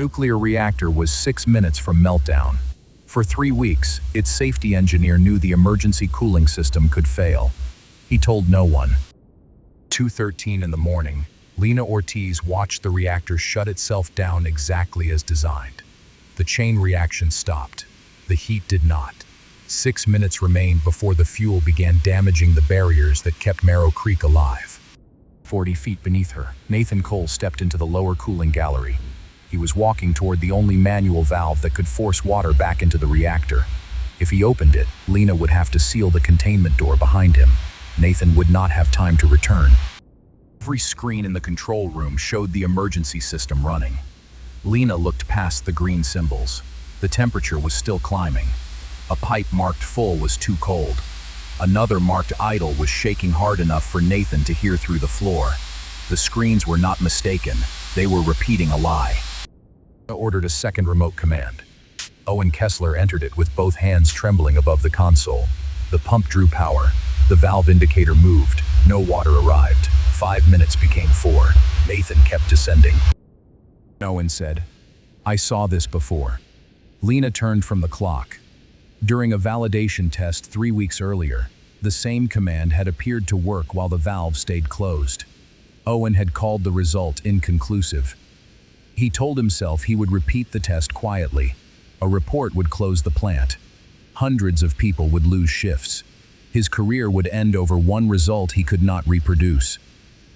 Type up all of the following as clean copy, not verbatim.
Nuclear reactor was 6 minutes from meltdown. For 3 weeks, its safety engineer knew the emergency cooling system could fail. He told no one. 2:13 in the morning, Lena Ortiz watched the reactor shut itself down exactly as designed. The chain reaction stopped. The heat did not. 6 minutes remained before the fuel began damaging the barriers that kept Marrow Creek alive. 40 feet beneath her, Nathan Cole stepped into the lower cooling gallery. He was walking toward the only manual valve that could force water back into the reactor. If he opened it, Lena would have to seal the containment door behind him. Nathan would not have time to return. Every screen in the control room showed the emergency system running. Lena looked past the green symbols. The temperature was still climbing. A pipe marked full was too cold. Another marked idle was shaking hard enough for Nathan to hear through the floor. The screens were not mistaken. They were repeating a lie. Ordered a second remote command. Owen Kessler entered it with both hands trembling above the console. The pump drew power. The valve indicator moved. No water arrived. 5 minutes became 4. Nathan kept descending. Owen said, "I saw this before." Lena turned from the clock. During a validation test 3 weeks earlier, the same command had appeared to work while the valve stayed closed. Owen had called the result inconclusive. He told himself he would repeat the test quietly. A report would close the plant. Hundreds of people would lose shifts. His career would end over one result he could not reproduce.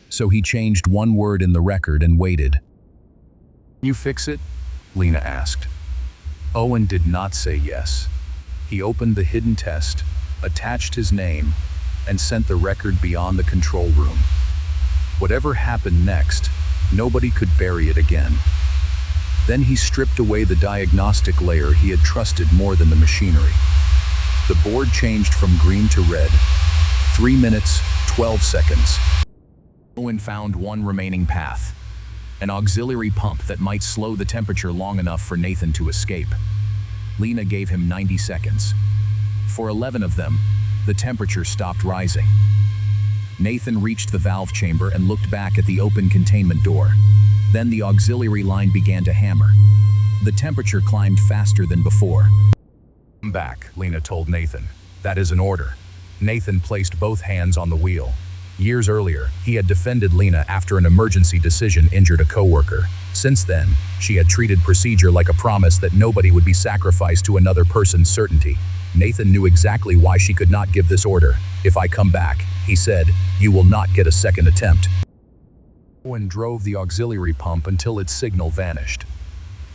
So he changed one word in the record and waited. "You fix it?" Lena asked. Owen did not say yes. He opened the hidden test, attached his name, and sent the record beyond the control room. Whatever happened next, nobody could bury it again. Then he stripped away the diagnostic layer he had trusted more than the machinery. The board changed from green to red. 3 minutes, 12 seconds. Owen found one remaining path. An auxiliary pump that might slow the temperature long enough for Nathan to escape. Lena gave him 90 seconds. For 11 of them, the temperature stopped rising. Nathan reached the valve chamber and looked back at the open containment door. Then the auxiliary line began to hammer. The temperature climbed faster than before. "Come back," Lena told Nathan. "That is an order." Nathan placed both hands on the wheel. Years earlier, he had defended Lena after an emergency decision injured a coworker. Since then, she had treated procedure like a promise that nobody would be sacrificed to another person's certainty. Nathan knew exactly why she could not give this order. "If I come back," he said, "you will not get a second attempt." Owen drove the auxiliary pump until its signal vanished.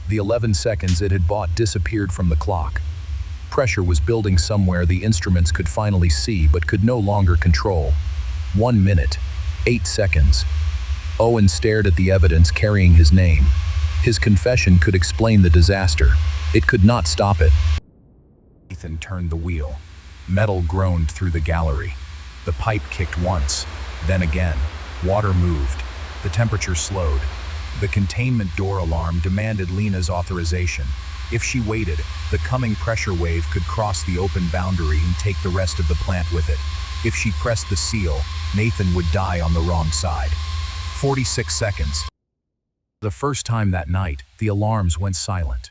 The 11 seconds it had bought disappeared from the clock. Pressure was building somewhere the instruments could finally see but could no longer control. 1 minute, 8 seconds. Owen stared at the evidence carrying his name. His confession could explain the disaster. It could not stop it. Nathan turned the wheel. Metal groaned through the gallery. The pipe kicked once, then again. Water moved. The temperature slowed. The containment door alarm demanded Lena's authorization. If she waited, the coming pressure wave could cross the open boundary and take the rest of the plant with it. If she pressed the seal, Nathan would die on the wrong side. 46 seconds. The first time that night, the alarms went silent.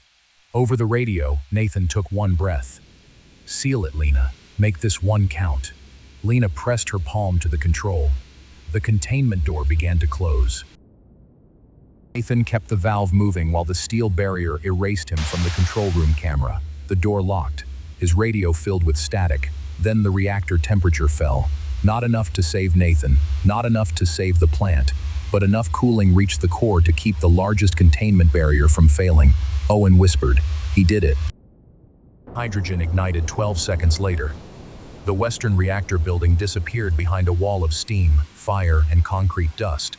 Over the radio, Nathan took one breath. "Seal it, Lena. Make this one count." Lena pressed her palm to the control. The containment door began to close. Nathan kept the valve moving while the steel barrier erased him from the control room camera. The door locked. His radio filled with static. Then the reactor temperature fell. Not enough to save Nathan, not enough to save the plant, but enough cooling reached the core to keep the largest containment barrier from failing. Owen whispered, "He did it." Hydrogen ignited 12 seconds later. The western reactor building disappeared behind a wall of steam, fire, and concrete dust.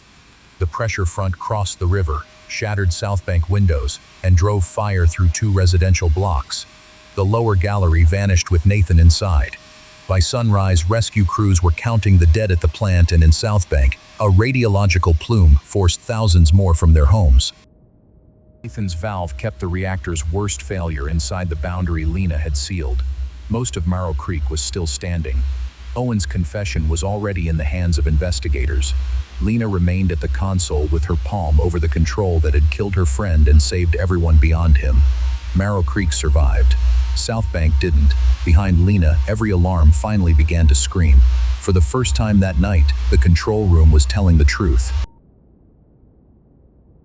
The pressure front crossed the river, shattered South Bank windows, and drove fire through 2 residential blocks. The lower gallery vanished with Nathan inside. By sunrise, rescue crews were counting the dead at the plant, and in South Bank, a radiological plume forced thousands more from their homes. Nathan's valve kept the reactor's worst failure inside the boundary Lena had sealed. Most of Marrow Creek was still standing. Owen's confession was already in the hands of investigators. Lena remained at the console with her palm over the control that had killed her friend and saved everyone beyond him. Marrow Creek survived. South Bank didn't. Behind Lena, every alarm finally began to scream. For the first time that night, the control room was telling the truth.